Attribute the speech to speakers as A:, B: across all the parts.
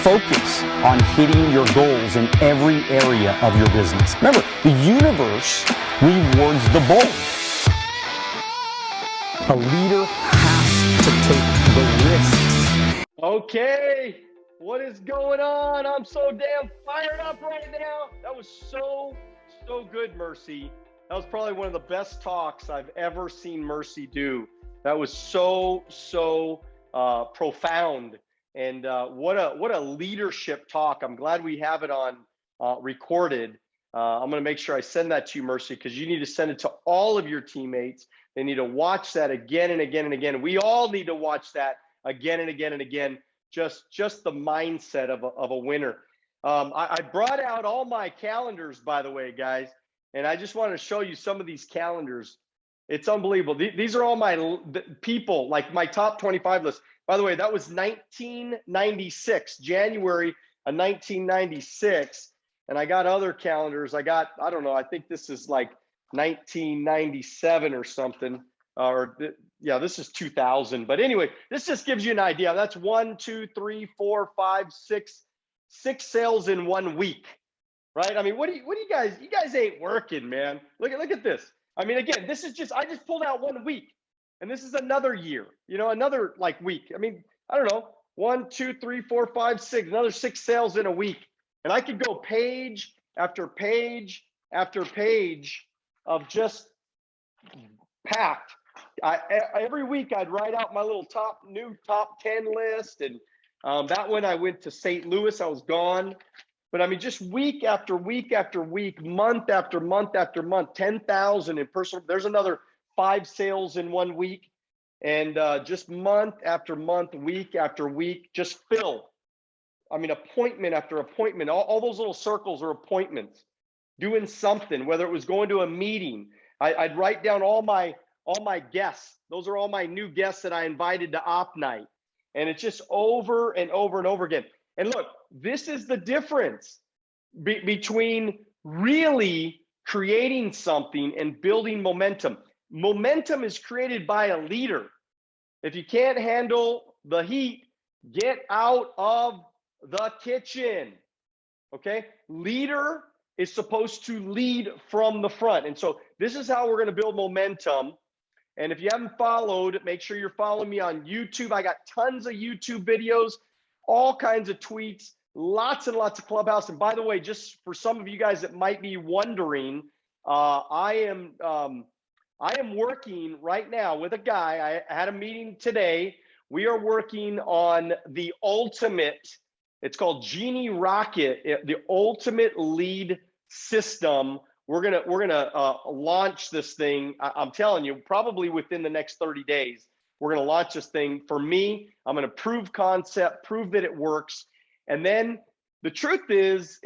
A: focus on hitting your goals in every area of your business. Remember, the universe rewards the bold. A leader has to take the risks.
B: Okay, what is going on? I'm so damn fired up right now. That was so good, Mercy. That was probably one of the best talks I've ever seen Mercy do. That was so profound, and what a leadership talk. I'm glad we have it on recorded. I'm going to make sure I send that to you, Mercy, because you need to send it to all of your teammates. They need to watch that again and again and again. We all need to watch that again and again and again. Just the mindset of a winner. I brought out all my calendars, by the way, guys, and I just want to show you some of these calendars. It's unbelievable. These are all my people, like my top 25 list. By the way, that was 1996, January of 1996. And I got other calendars. I don't know, I think this is like 1997 or something. Yeah, this is 2000. But anyway, this just gives you an idea. That's 1, 2, 3, 4, 5, 6 sales in 1 week, right? I mean, what do you guys ain't working, man. Look at this. I mean, again, this is I just pulled out 1 week, and this is another year, another like week. I mean, I don't know, 1, 2, 3, 4, 5, 6, another 6 sales in a week. And I could go page after page after page of just packed. Every week I'd write out my little new top 10 list. And that one I went to St. Louis, I was gone. But I mean, just week after week after week, month after month after month, 10,000 in personal. There's another 5 sales in 1 week. And just month after month, week after week, just filled. I mean, appointment after appointment, all those little circles are appointments, doing something, whether it was going to a meeting. I'd write down all my guests. Those are all my new guests that I invited to op night. And it's just over and over and over again. And look, this is the difference between really creating something and building momentum. Momentum is created by a leader. If you can't handle the heat, get out of the kitchen. Okay? Leader is supposed to lead from the front. And so this is how we're going to build momentum. And if you haven't followed, make sure you're following me on YouTube. I got tons of YouTube videos, all kinds of tweets, lots and lots of Clubhouse. And by the way, just for some of you guys that might be wondering, I am working right now with a guy. I had a meeting today. We are working on the ultimate, it's called Genie Rocket, the ultimate lead system. We're gonna launch this thing. I'm telling you, probably within the next 30 days, we're gonna launch this thing. For me, I'm gonna prove concept, prove that it works, and then the truth is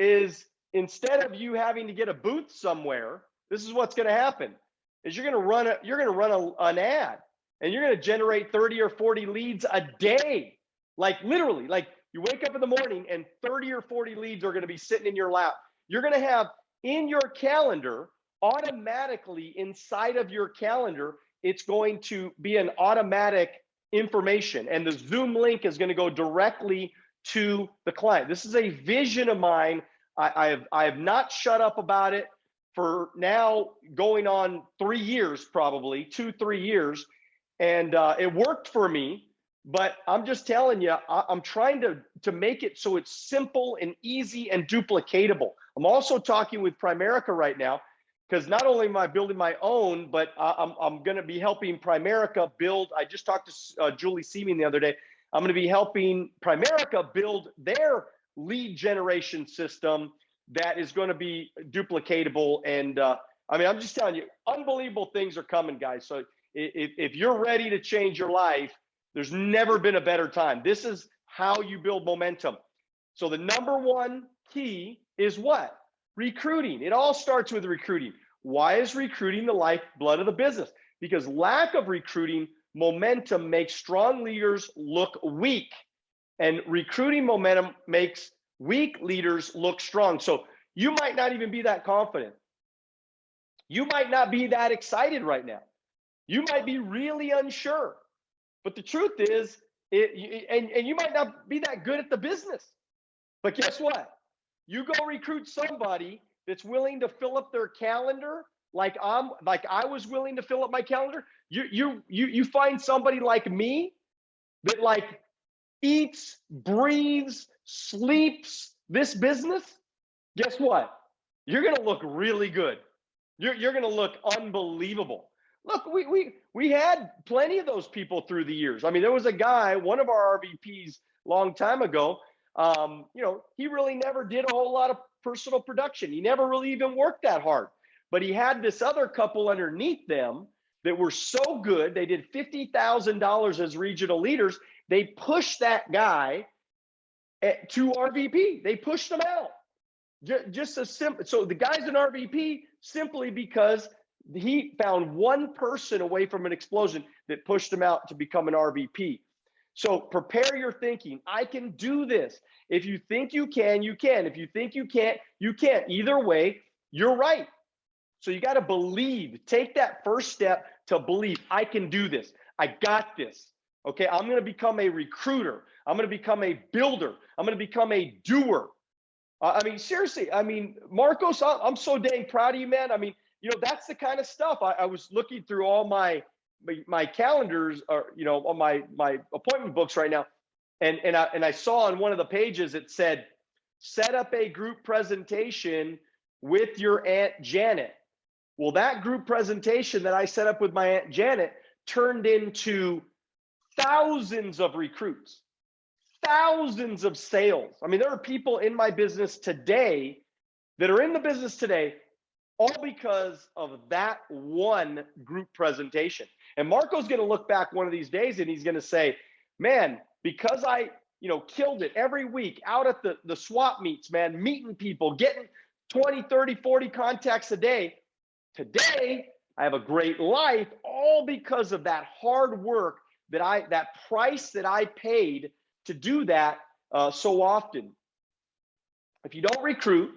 B: instead of you having to get a booth somewhere, this is what's gonna happen: is you're gonna run an ad, and you're gonna generate 30 or 40 leads a day, like literally, like you wake up in the morning and 30 or 40 leads are gonna be sitting in your lap. You're gonna have in your calendar, automatically inside of your calendar, it's going to be an automatic information, and the Zoom link is going to go directly to the client. This is a vision of mine. I have not shut up about it for now going on 3 years, probably 2-3 years, and it worked for me. But I'm just telling you, I'm trying to make it so it's simple and easy and duplicatable. I'm also talking with Primerica right now, because not only am I building my own, but I'm going to be helping Primerica build. I just talked to Julie Seaman the other day. I'm going to be helping Primerica build their lead generation system that is going to be duplicatable. And I mean, I'm just telling you, unbelievable things are coming, guys. So if you're ready to change your life, there's never been a better time. This is how you build momentum. So the number one key is what? Recruiting. It all starts with recruiting. Why is recruiting the lifeblood of the business? Because lack of recruiting momentum makes strong leaders look weak, and recruiting momentum makes weak leaders look strong. So you might not even be that confident. You might not be that excited right now. You might be really unsure. But the truth is, and you might not be that good at the business. But guess what? You go recruit somebody that's willing to fill up their calendar like I was willing to fill up my calendar. You find somebody like me that like eats, breathes, sleeps this business. Guess what? You're going to look really good. You're going to look unbelievable. Look, we had plenty of those people through the years. I mean, there was a guy, one of our RVPs, long time ago. He really never did a whole lot of personal production. He never really even worked that hard. But he had this other couple underneath them that were so good. They did $50,000 as regional leaders. They pushed that guy to RVP. They pushed him out. Just a simple. So the guy's an RVP simply because he found one person away from an explosion that pushed him out to become an RVP. So prepare your thinking. I can do this. If you think you can, you can. If you think you can't, you can't. Either way, you're right. So you got to believe. Take that first step to believe. I can do this. I got this. Okay, I'm going to become a recruiter. I'm going to become a builder. I'm going to become a doer. I mean, seriously. I mean, Marcos, I'm so dang proud of you, man. I mean, that's the kind of stuff. I was looking through all my calendars, or on my appointment books right now, and I saw on one of the pages it said, set up a group presentation with your Aunt Janet. Well, that group presentation that I set up with my Aunt Janet turned into thousands of recruits, thousands of sales. I mean, there are people in my business today that are in the business today all because of that one group presentation. And Marco's going to look back one of these days and he's going to say, man, because I, killed it every week out at the swap meets, man, meeting people, getting 20, 30, 40 contacts a day. Today, I have a great life, all because of that hard work that price that I paid to do that so often. If you don't recruit,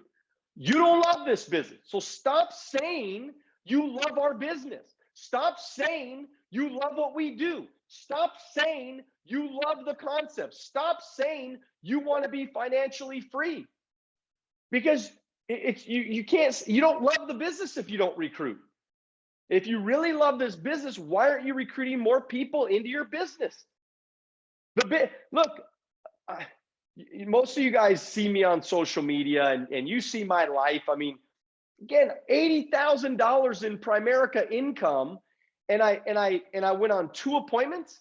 B: you don't love this business. So stop saying you love our business. Stop saying you love what we do. Stop saying you love the concept. Stop saying you want to be financially free. Because you don't love the business if you don't recruit. If you really love this business, why aren't you recruiting more people into your business? Look, most of you guys see me on social media and you see my life. I mean, again, $80,000 in Primerica income, and I went on 2 appointments.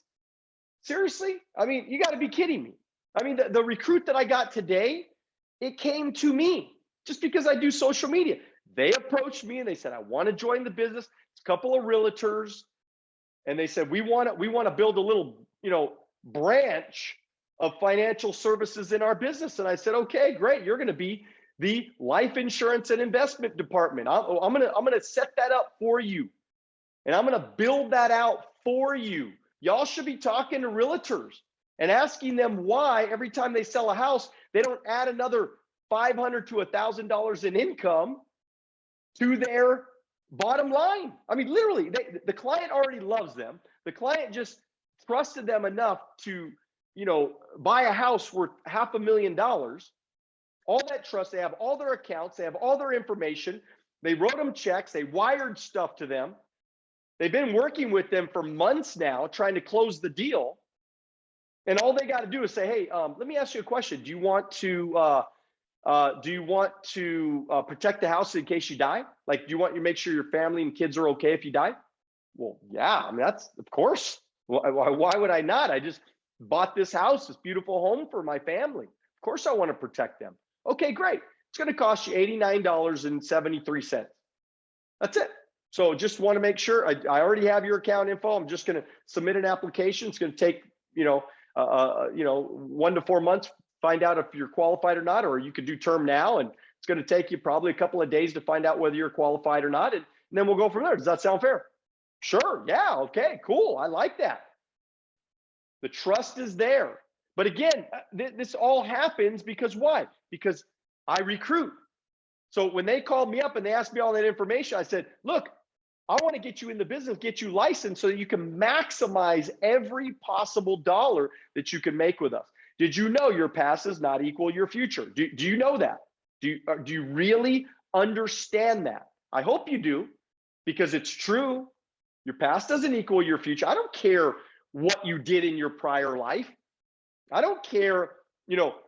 B: Seriously? I mean, you got to be kidding me. I mean, the recruit that I got today, it came to me just because I do social media. They approached me and they said, I want to join the business. It's a couple of realtors, and they said, we want to build a little, branch of financial services in our business. And I said, okay, great. You're going to be the life insurance and investment department. I'm going to set that up for you. And I'm going to build that out for you. Y'all should be talking to realtors and asking them why every time they sell a house, they don't add another $500 to $1,000 in income to their bottom line. I mean, literally, the client already loves them. The client just trusted them enough to, buy a house worth $500,000. All that trust, they have all their accounts, they have all their information. They wrote them checks, they wired stuff to them. They've been working with them for months now, trying to close the deal. And all they got to do is say, hey, let me ask you a question. Do you want to protect the house in case you die? Like, do you want to make sure your family and kids are okay if you die? Well, yeah, I mean, that's, of course. Why would I not? I just bought this house, this beautiful home for my family. Of course I want to protect them. Okay, great. It's going to cost you $89.73. That's it. So just want to make sure I already have your account info. I'm just going to submit an application. It's going to take, 1 to 4 months, find out if you're qualified or not, or you could do term now. And it's going to take you probably a couple of days to find out whether you're qualified or not. And then we'll go from there. Does that sound fair? Sure. Yeah. Okay, cool. I like that. The trust is there. But again, this all happens because why? Because I recruit. So when they called me up and they asked me all that information, I said, look, I want to get you in the business, get you licensed so that you can maximize every possible dollar that you can make with us. Did you know your past does not equal your future? Do you know that? Do you really understand that? I hope you do, because it's true. Your past doesn't equal your future. I don't care what you did in your prior life. I don't care,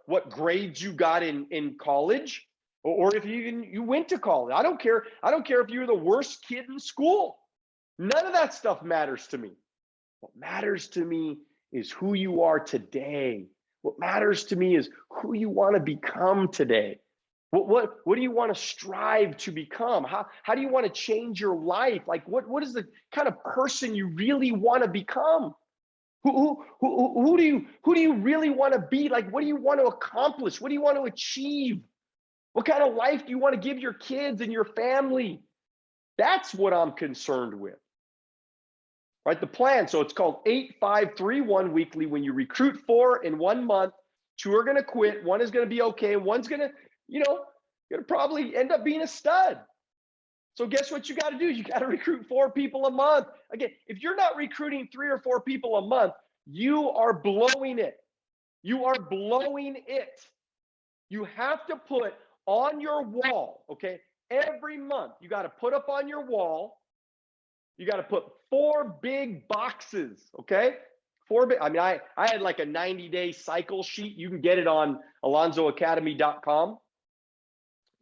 B: what grades you got in college, or if you went to college. I don't care. I don't care if you were the worst kid in school. None of that stuff matters to me. What matters to me is who you are today. What matters to me is who you want to become today. What do you want to strive to become? How do you want to change your life? Like what is the kind of person you really want to become? Who do you really want to be? Like, what do you want to accomplish? What do you want to achieve? What kind of life do you want to give your kids and your family? That's what I'm concerned with. Right? The plan. So it's called 8-5-3-1 weekly. When you recruit 4 in 1 month, 2 are going to quit. 1 is going to be okay. And 1's going to, going to probably end up being a stud. So guess what you got to do? You got to recruit 4 people a month. Again, if you're not recruiting 3 or 4 people a month, you are blowing it. You are blowing it. You have to put on your wall, okay? Every month, you got to put up on your wall, you got to put 4 big boxes, okay? 4 big, I had like a 90-day cycle sheet. You can get it on alonzoacademy.com.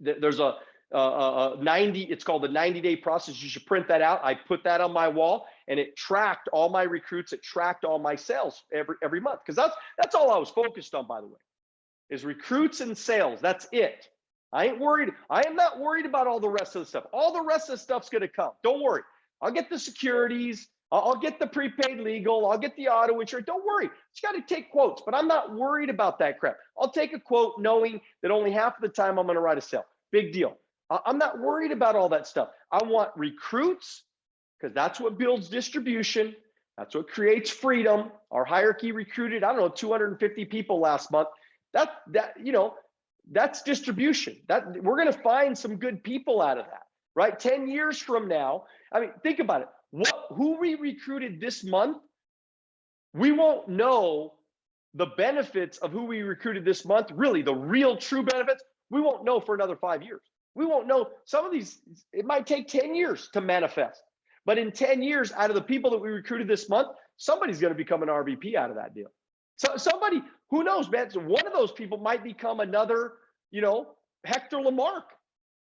B: There's a 90, it's called the 90-day process. You should print that out. I put that on my wall, and it tracked all my recruits. It tracked all my sales every month, because that's all I was focused on, by the way, is recruits and sales. That's it. I ain't worried. I am not worried about all the rest of the stuff. All the rest of the stuff's going to come. Don't worry. I'll get the securities. I'll get the prepaid legal. I'll get the auto insurance. Don't worry. Just got to take quotes, but I'm not worried about that crap. I'll take a quote knowing that only half of the time I'm going to write a sale. Big deal. I'm not worried about all that stuff. I want recruits, because that's what builds distribution. That's what creates freedom. Our hierarchy recruited, 250 people last month. That's distribution. That we're going to find some good people out of that, right? 10 years from now, think about it. Who we recruited this month, we won't know the benefits of who we recruited this month, really the real true benefits. We won't know for another 5 years. We won't know. Some of these, it might take 10 years to manifest. But in 10 years, out of the people that we recruited this month, somebody's going to become an RVP out of that deal. So somebody, who knows, man? So one of those people might become another, Hector Lamarck,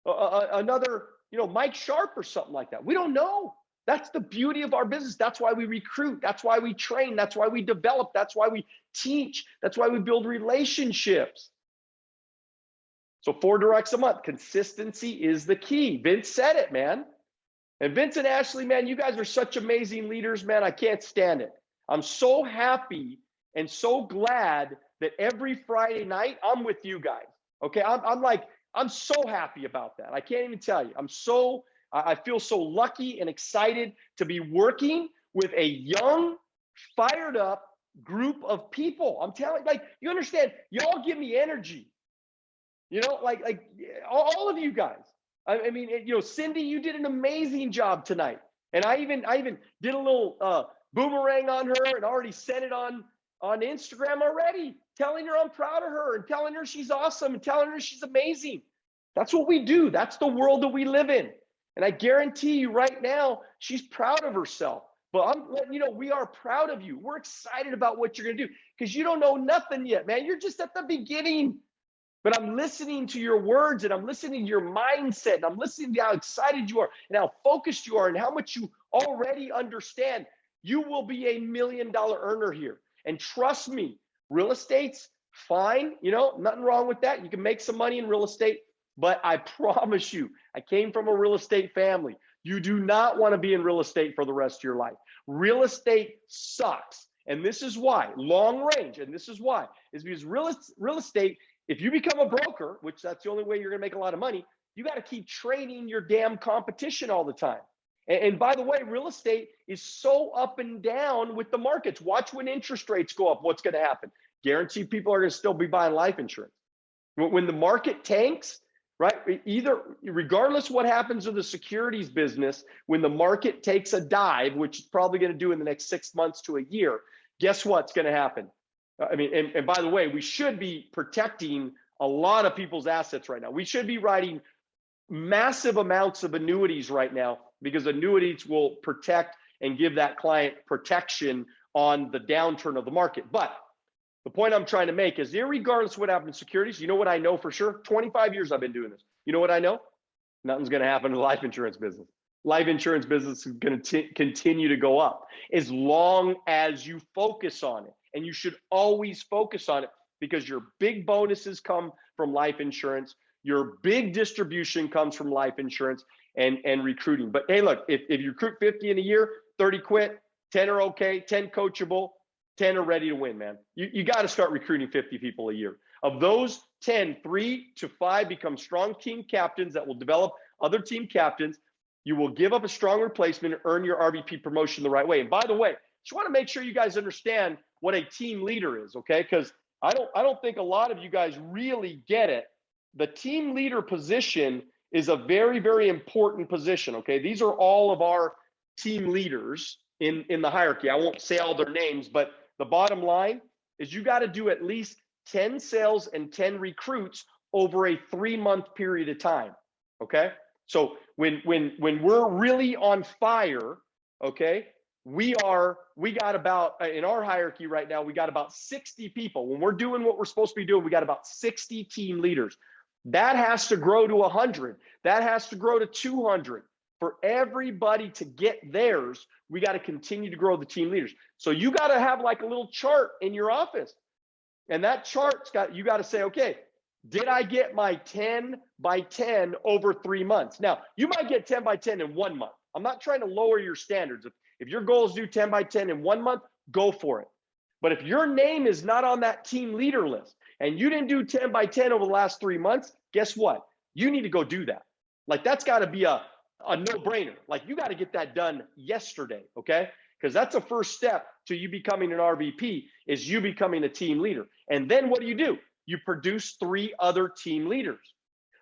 B: another, Mike Sharp or something like that. We don't know. That's the beauty of our business. That's why we recruit. That's why we train. That's why we develop. That's why we teach. That's why we build relationships. So 4 directs a month. Consistency is the key. Vince said it, man. And Vince and Ashley, man, you guys are such amazing leaders, man. I can't stand it. I'm so happy and so glad that every Friday night I'm with you guys. Okay, I'm so happy about that. I can't even tell you. I feel so lucky and excited to be working with a young, fired up group of people. I'm telling you, you understand, y'all give me energy. Like all of you guys. I mean, Cindy, you did an amazing job tonight. And I even did a little boomerang on her and already sent it on Instagram already, telling her I'm proud of her and telling her she's awesome and telling her she's amazing. That's what we do. That's the world that we live in. And I guarantee you right now, she's proud of herself. But I'm letting you know, we are proud of you. We're excited about what you're going to do, because you don't know nothing yet, man. You're just at the beginning. But I'm listening to your words, and I'm listening to your mindset, and I'm listening to how excited you are and how focused you are and how much you already understand. You will be a $1 million earner here. And trust me, real estate's fine. Nothing wrong with that. You can make some money in real estate, but I promise you, I came from a real estate family. You do not want to be in real estate for the rest of your life. Real estate sucks. And this is why, long range, and this is why, is because real estate, if you become a broker, which that's the only way you're going to make a lot of money, you got to keep training your damn competition all the time. And by the way, real estate is so up and down with the markets. Watch when interest rates go up, what's going to happen. Guarantee people are going to still be buying life insurance. When the market tanks, right, regardless what happens to the securities business, when the market takes a dive, which it's probably going to do in the next 6 months to a year, guess what's going to happen? I mean, and by the way, we should be protecting a lot of people's assets right now. We should be writing massive amounts of annuities right now, because annuities will protect and give that client protection on the downturn of the market. But the point I'm trying to make is, irregardless of what happened in securities, you know what I know for sure? 25 years I've been doing this. You know what I know? Nothing's going to happen to the life insurance business. Life insurance business is going to continue to go up as long as you focus on it. And you should always focus on it, because your big bonuses come from life insurance. Your big distribution comes from life insurance and recruiting. But hey, look, if you recruit 50 in a year, 30 quit, 10 are okay, 10 coachable, 10 are ready to win, man. You got to start recruiting 50 people a year. Of those 10, 3 to 5 become strong team captains that will develop other team captains. You will give up a strong replacement and earn your RVP promotion the right way. And by the way, just want to make sure you guys understand what a team leader is, okay? Because I don't think a lot of you guys really get it. The team leader position is a very, very important position, okay? These are all of our team leaders in the hierarchy. I won't say all their names, but the bottom line is you got to do at least 10 sales and 10 recruits over a 3-month period of time, okay? So when we're really on fire, okay, we got about, in our hierarchy right now, we got about 60 people. When we're doing what we're supposed to be doing, we got about 60 team leaders. That has to grow to 100. That has to grow to 200. For everybody to get theirs, we got to continue to grow the team leaders. So you got to have like a little chart in your office. And that chart's you got to say, okay, did I get my 10 by 10 over 3 months? Now, you might get 10 by 10 in 1 month. I'm not trying to lower your standards. If your goal is to do 10 by 10 in 1 month, go for it. But if your name is not on that team leader list and you didn't do 10 by 10 over the last 3 months, guess what? You need to go do that. Like, that's got to be a no-brainer. Like, you got to get that done yesterday, okay? Because that's the first step to you becoming an RVP, is you becoming a team leader. And then what do? You produce 3 other team leaders.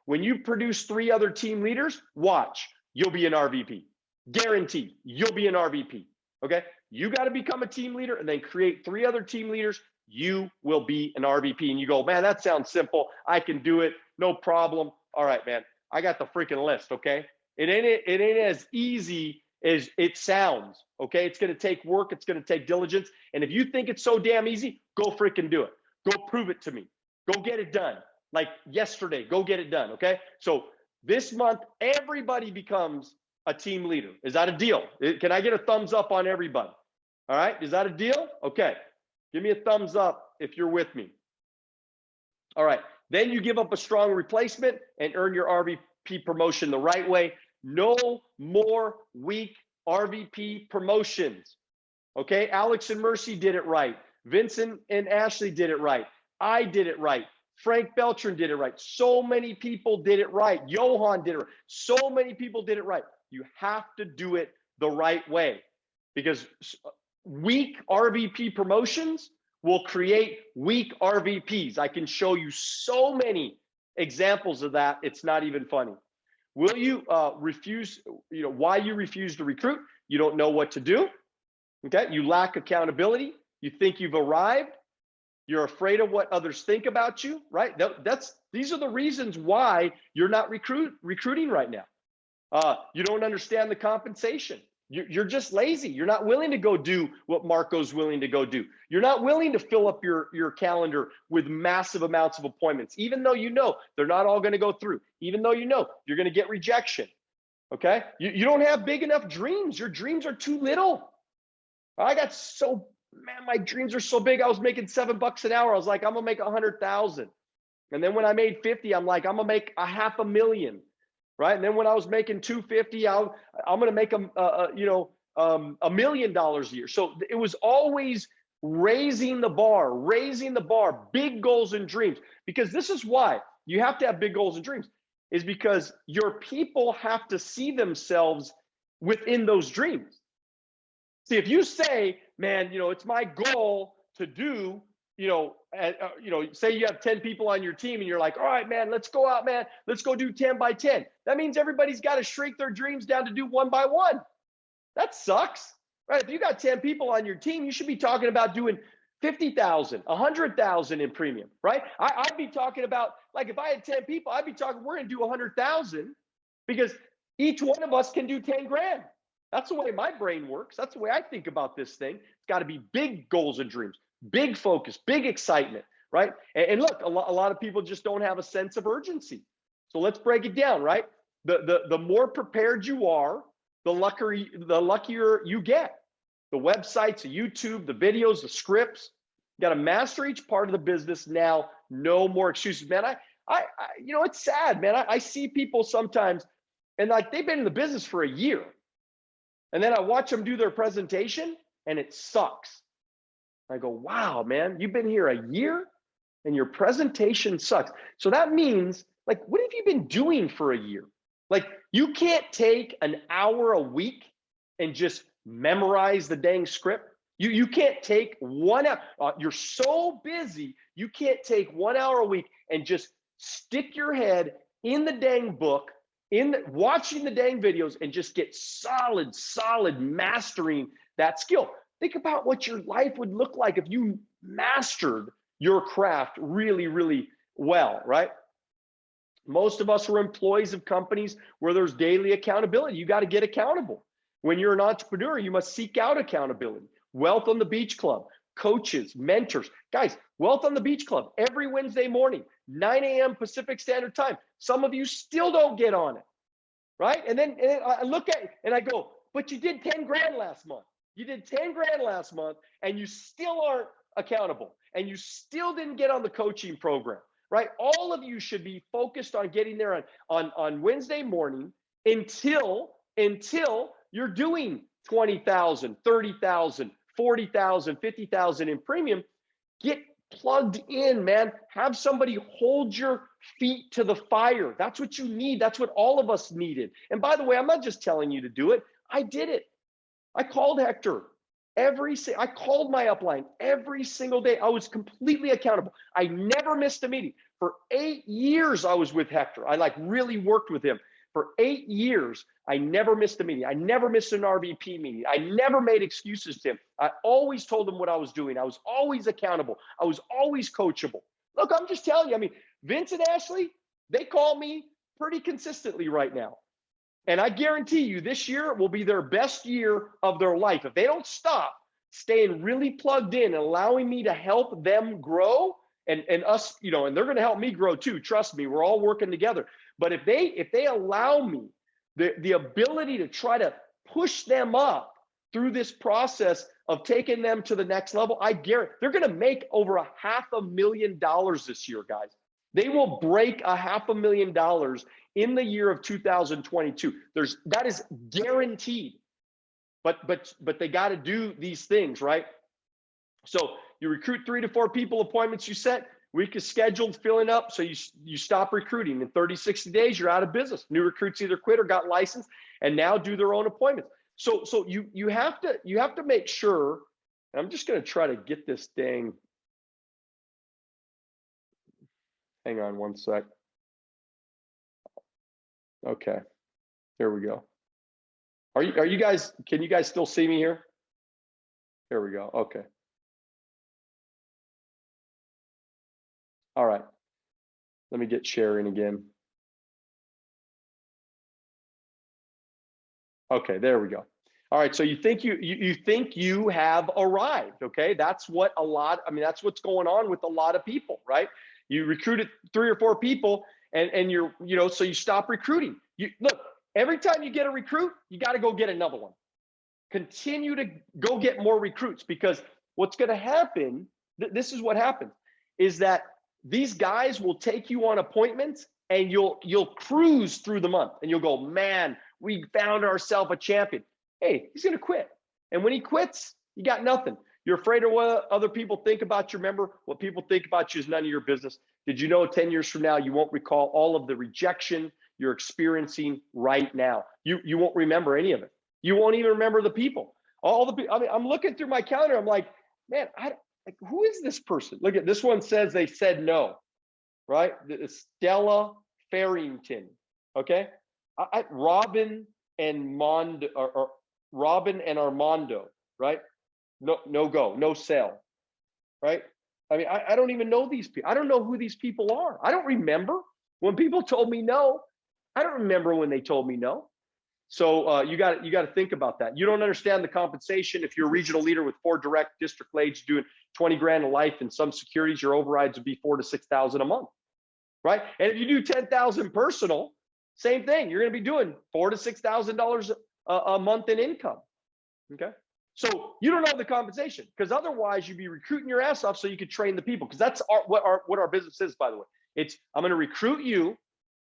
B: When you produce 3 other team leaders, watch, you'll be an RVP. Guaranteed, you'll be an RVP, okay? You got to become a team leader and then create 3 other team leaders. You will be an RVP. And you go, man, that sounds simple. I can do it. No problem. All right, man, I got the freaking list, okay? It ain't as easy as it sounds, okay? It's going to take work. It's going to take diligence. And if you think it's so damn easy, go freaking do it. Go prove it to me. Go get it done. Like yesterday, go get it done, okay? So this month, everybody becomes a team leader. Is that a deal? Can I get a thumbs up on everybody? All right, is that a deal? Okay, give me a thumbs up if you're with me. All right, then you give up a strong replacement and earn your RVP promotion the right way. No more weak RVP promotions. Okay, Alex and Mercy did it right. Vincent and Ashley did it right. I did it right. Frank Beltran did it right. So many people did it right. Johan did it right. So many people did it right. You have to do it the right way, because weak RVP promotions will create weak RVPs. I can show you so many examples of that. It's not even funny. Will you refuse, why you refuse to recruit? You don't know what to do. Okay. You lack accountability. You think you've arrived. You're afraid of what others think about you, right? These are the reasons why you're not recruiting right now. You don't understand the compensation. You're just lazy. You're not willing to go do what Marco's willing to go do. You're not willing to fill up your calendar with massive amounts of appointments, even though you know they're not all going to go through, even though you know you're going to get rejection. Okay? You don't have big enough dreams. Your dreams are too little. My dreams are so big. I was making $7 an hour. I was like, I'm gonna make 100,000. And then when I made 50, I'm like, I'm gonna make $500,000, right? And then when I was making 250, I'm gonna make $1 million a year. So it was always raising the bar, big goals and dreams. Because this is why you have to have big goals and dreams, is because your people have to see themselves within those dreams. See, if you say, man, it's my goal to do, say you have 10 people on your team and you're like, all right, man, let's go out, man. Let's go do 10 by 10. That means everybody's got to shrink their dreams down to do 1 by 1. That sucks, right? If you got 10 people on your team, you should be talking about doing 50,000, 100,000 in premium, right? I'd be talking about, like, if I had 10 people, I'd be talking, we're going to do 100,000 because each one of us can do 10 grand. That's the way my brain works. That's the way I think about this thing. It's got to be big goals and dreams, big focus, big excitement, right? And look, a lot of people just don't have a sense of urgency. So let's break it down, right? The more prepared you are, the luckier you get. The websites, the YouTube, the videos, the scripts. You got to master each part of the business now. No more excuses, man. You know, it's sad, man. I see people sometimes, and like they've been in the business for a year, and then I watch them do their presentation, and it sucks. I go, wow, man, you've been here a year, and your presentation sucks. So that means, like, what have you been doing for a year? Like, you can't take an hour a week and just memorize the dang script. You can't take 1 hour. You're so busy, you can't take 1 hour a week and just stick your head in the dang book, watching the dang videos, and just get solid mastering that skill. Think about what your life would look like if you mastered your craft really well, right? Most of us are employees of companies where there's daily accountability. You got to get accountable. When you're an entrepreneur, you must seek out accountability. Wealth on the Beach Club, coaches, mentors. Guys, Wealth on the Beach Club, every Wednesday morning, 9 a.m. Pacific Standard Time. Some of you still don't get on it, right? And then I look at it and I go, but you did 10 grand last month. You did 10 grand last month and you still aren't accountable and you still didn't get on the coaching program, right? All of you should be focused on getting there on Wednesday morning until you're doing 20,000, 30,000, 40,000, 50,000 in premium. Get plugged in, man. Have somebody hold your feet to the fire. That's what you need. That's what all of us needed. And by the way, I'm not just telling you to do it. I did it. I called Hector I called my upline every single day. I was completely accountable. I never missed a meeting. For 8 years, I was with Hector. I like really worked with him. For 8 years, I never missed a meeting. I never missed an RVP meeting. I never made excuses to him. I always told him what I was doing. I was always accountable. I was always coachable. Look, I'm just telling you, I mean, Vince and Ashley, they call me pretty consistently right now. And I guarantee you this year will be their best year of their life. If they don't stop staying really plugged in and allowing me to help them grow and us, you know, and they're going to help me grow too. Trust me, we're all working together. But if they allow me the ability to try to push them up through this process of taking them to the next level, I guarantee they're going to make over $500,000 this year, guys. They will break $500,000 in the year of 2022. That is guaranteed. But they got to do these things, right? So you recruit 3 to 4 people, appointments you set, week is scheduled, filling up. So you stop recruiting. In 30, 60 days, you're out of business. New recruits either quit or got licensed and now do their own appointments. So you have to make sure, and I'm just going to try to get this thing. Hang on one sec. Okay, there we go. Are you guys, can you guys still see me here? There we go. Okay. All right. Let me get sharing again. Okay, there we go. All right, so you think you have arrived, okay? That's that's what's going on with a lot of people, right? You recruited 3 or 4 people and you're, so you stop recruiting. Look, every time you get a recruit, you got to go get another one. Continue to go get more recruits, because what's going to happen, this is what happens, is that these guys will take you on appointments and you'll cruise through the month and you'll go, man, we found ourselves a champion. Hey, he's going to quit. And when he quits, you got nothing. You're afraid of what other people think about you. Remember, what people think about you is none of your business. Did you know 10 years from now, you won't recall all of the rejection you're experiencing right now? You won't remember any of it. You won't even remember the people. I'm looking through my calendar. I'm like, man, who is this person? Look at this one, says they said no, right? Stella Farrington. Okay. Robin and Armando, right? No go, no sale. right? I mean, I don't even know these people. I don't know who these people are. I don't remember when people told me no. I don't remember when they told me no. So you got to think about that. You don't understand the compensation. If you're a regional leader with 4 direct district leads doing 20 grand a life and some securities, your overrides would be 4,000 to 6,000 a month, right? And if you do 10,000 personal, same thing. You're going to be doing $4,000 to $6,000 a month in income. Okay. So you don't know the compensation, because otherwise you'd be recruiting your ass off so you could train the people. Because that's what our business is, by the way. It's, I'm going to recruit you,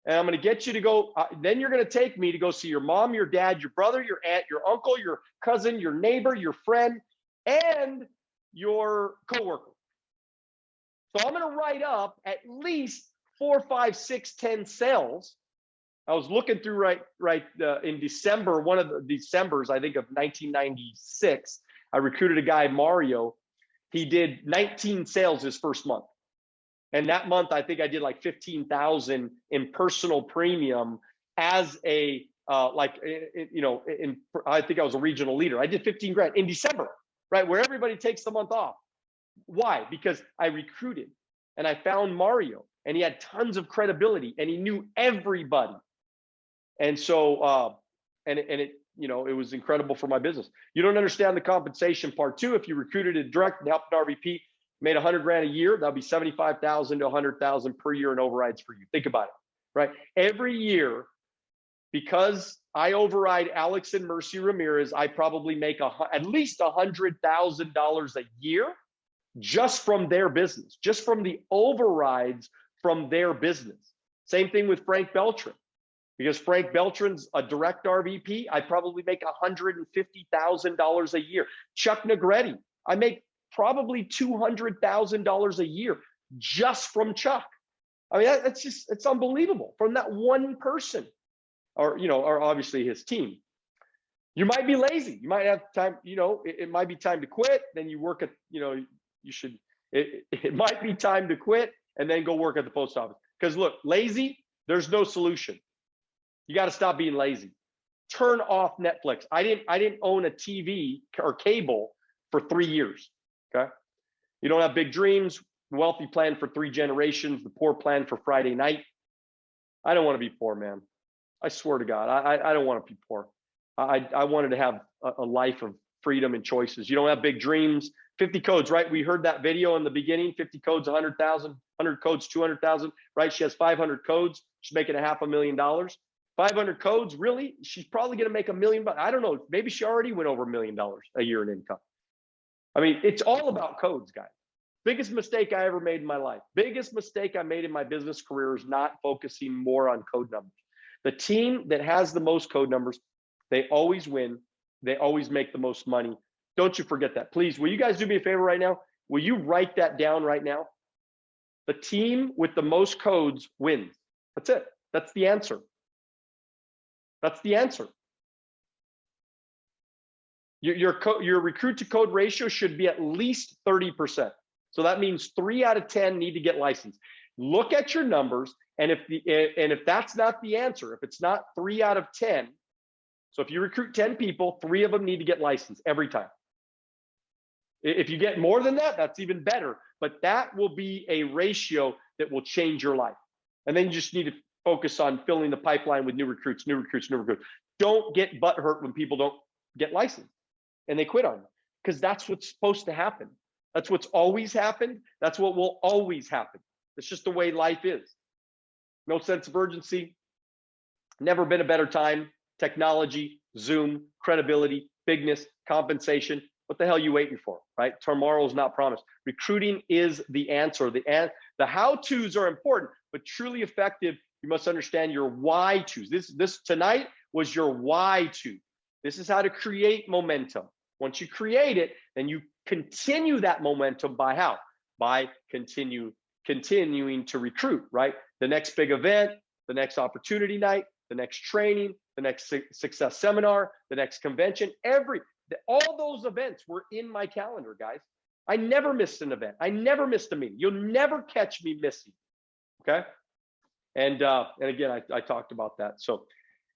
B: and I'm going to get you to go. Then you're going to take me to go see your mom, your dad, your brother, your aunt, your uncle, your cousin, your neighbor, your friend, and your coworker. So I'm going to write up at least 4, 5, 6, 10 sales. I was looking through right in December, one of the Decembers, I think, of 1996. I recruited a guy, Mario. He did 19 sales his first month. And that month, I think I did like 15,000 in personal premium as a, I think I was a regional leader. I did 15 grand in December, right? Where everybody takes the month off. Why? Because I recruited and I found Mario, and he had tons of credibility and he knew everybody. And so, it was incredible for my business. You don't understand the compensation part too. If you recruited a direct and helped an RVP, made 100 grand a year, that'll be 75,000 to 100,000 per year in overrides for you. Think about it, right? Every year, because I override Alex and Mercy Ramirez, I probably make at least $100,000 a year just from their business, just from the overrides from their business. Same thing with Frank Beltran. Because Frank Beltran's a direct RVP, I probably make $150,000 a year. Chuck Negretti, I make probably $200,000 a year just from Chuck. I mean, it's unbelievable from that one person, or obviously his team. You might be lazy. You might have time, it might be time to quit. Then you work at, it might be time to quit and then go work at the post office. Because look, lazy, there's no solution. You got to stop being lazy. Turn off Netflix. I didn't own a TV or cable for 3 years. Okay. You don't have big dreams. The wealthy plan for 3 generations. The poor plan for Friday night. I don't want to be poor, man. I swear to God, I don't want to be poor. I wanted to have a life of freedom and choices. You don't have big dreams. 50 codes, right? We heard that video in the beginning. 50 codes, 100,000. 100 codes, 200,000. Right? She has 500 codes. She's making $500,000. 500 codes, really? She's probably going to make $1 million. I don't know. Maybe she already went over $1 million a year in income. I mean, it's all about codes, guys. Biggest mistake I ever made in my life. Biggest mistake I made in my business career is not focusing more on code numbers. The team that has the most code numbers, they always win. They always make the most money. Don't you forget that. Please, will you guys do me a favor right now? Will you write that down right now? The team with the most codes wins. That's it. That's the answer. That's the answer. Your recruit to code ratio should be at least 30%. So that means 3 out of 10 need to get licensed. Look at your numbers, and if that's not the answer, if it's not 3 out of 10, so if you recruit 10 people, 3 of them need to get licensed every time. If you get more than that, that's even better. But that will be a ratio that will change your life. And then you just need to focus on filling the pipeline with new recruits. Don't get butthurt when people don't get licensed and they quit on you, because that's what's supposed to happen. That's what's always happened. That's what will always happen. It's just the way life is. No sense of urgency. Never been a better time. Technology, Zoom, credibility, bigness, compensation. What the hell are you waiting for, right? Tomorrow is not promised. Recruiting is the answer. The how-tos are important, but truly effective, you must understand your why-tos. This tonight was your why-to. This is how to create momentum. Once you create it, then you continue that momentum by how? By continuing to recruit, right? The next big event, the next opportunity night, the next training, the next success seminar, the next convention, all those events were in my calendar, guys. I never missed an event. I never missed a meeting. You'll never catch me missing. Okay. And again, I talked about that. So,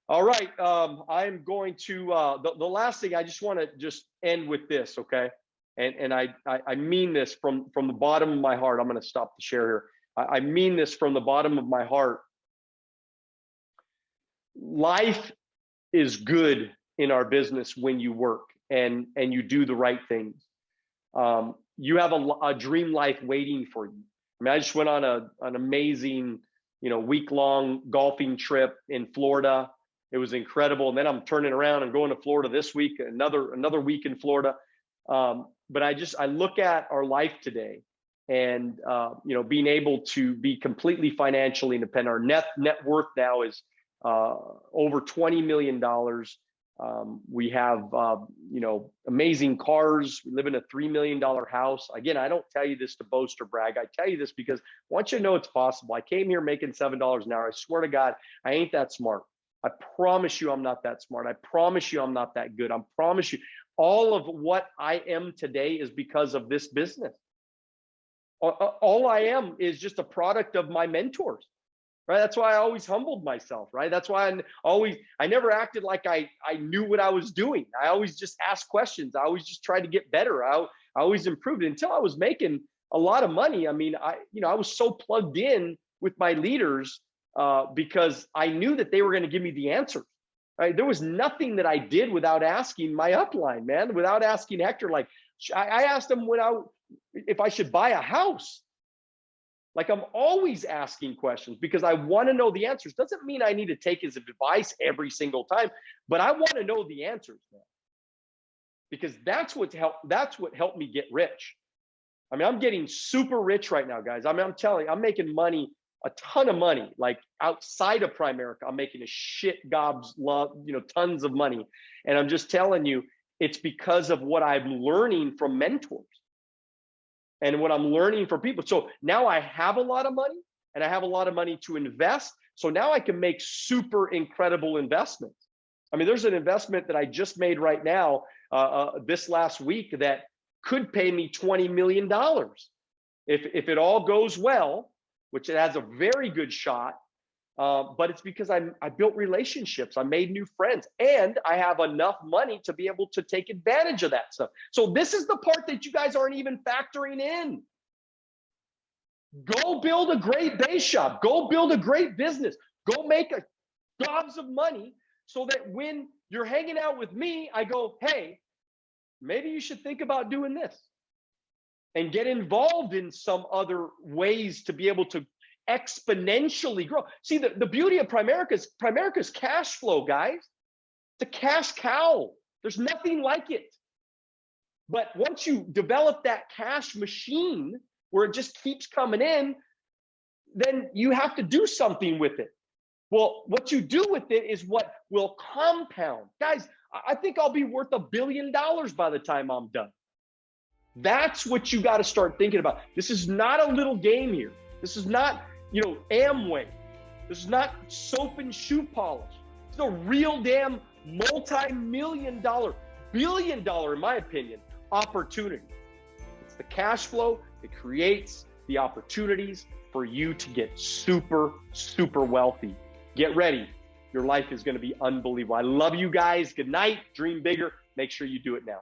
B: all right. I'm going to, the last thing I just want to end with this. Okay. and I mean this from the bottom of my heart. I'm going to stop the share here. I mean this from the bottom of my heart. Life is good in our business when you work and you do the right things. You have a dream life waiting for you. I mean, I just went on an amazing, week-long golfing trip in Florida. It was incredible. And then I'm turning around and going to Florida this week, another week in Florida. But I look at our life today and, being able to be completely financially independent. Our net worth now is over $20 million. We have, amazing cars. We live in a $3 million house. Again, I don't tell you this to boast or brag. I tell you this because I want you to know it's possible. I came here making $7 an hour. I swear to God, I ain't that smart. I promise you I'm not that smart. I promise you I'm not that good. I promise you all of what I am today is because of this business. All I am is just a product of my mentors. Right. That's why I always humbled myself. Right. That's why I never acted like I knew what I was doing. I always just asked questions. I always just tried to get better. I always improved until I was making a lot of money. I mean, I was so plugged in with my leaders because I knew that they were going to give me the answers. Right. There was nothing that I did without asking my upline, man, without asking Hector. Like I asked him if I should buy a house. Like I'm always asking questions because I want to know the answers. Doesn't mean I need to take his advice every single time, but I want to know the answers, man. Because that's what helped me get rich. I mean, I'm getting super rich right now, guys. I mean, I'm telling you, I'm making money, a ton of money. Like outside of Primerica, I'm making a shit tons of money. And I'm just telling you, it's because of what I'm learning from mentors. And what I'm learning from people. So now I have a lot of money and I have a lot of money to invest. So now I can make super incredible investments. I mean, there's an investment that I just made right now this last week that could pay me $20 million. If it all goes well, which it has a very good shot, but it's because I built relationships, I made new friends, and I have enough money to be able to take advantage of that stuff. So this is the part that you guys aren't even factoring in. Go build a great base shop. Go build a great business. Go make gobs of money so that when you're hanging out with me, I go, hey, maybe you should think about doing this and get involved in some other ways to be able to exponentially grow. See, the beauty of Primerica's cash flow, guys. It's a cash cow. There's nothing like it. But once you develop that cash machine where it just keeps coming in, then you have to do something with it. Well, what you do with it is what will compound. Guys, I think I'll be worth $1 billion by the time I'm done. That's what you got to start thinking about. This is not a little game here. This is not Amway. This is not soap and shoe polish. It's a real damn multi-million dollar, billion dollar, in my opinion, opportunity. It's the cash flow that creates the opportunities for you to get super, super wealthy. Get ready. Your life is going to be unbelievable. I love you guys. Good night. Dream bigger. Make sure you do it now.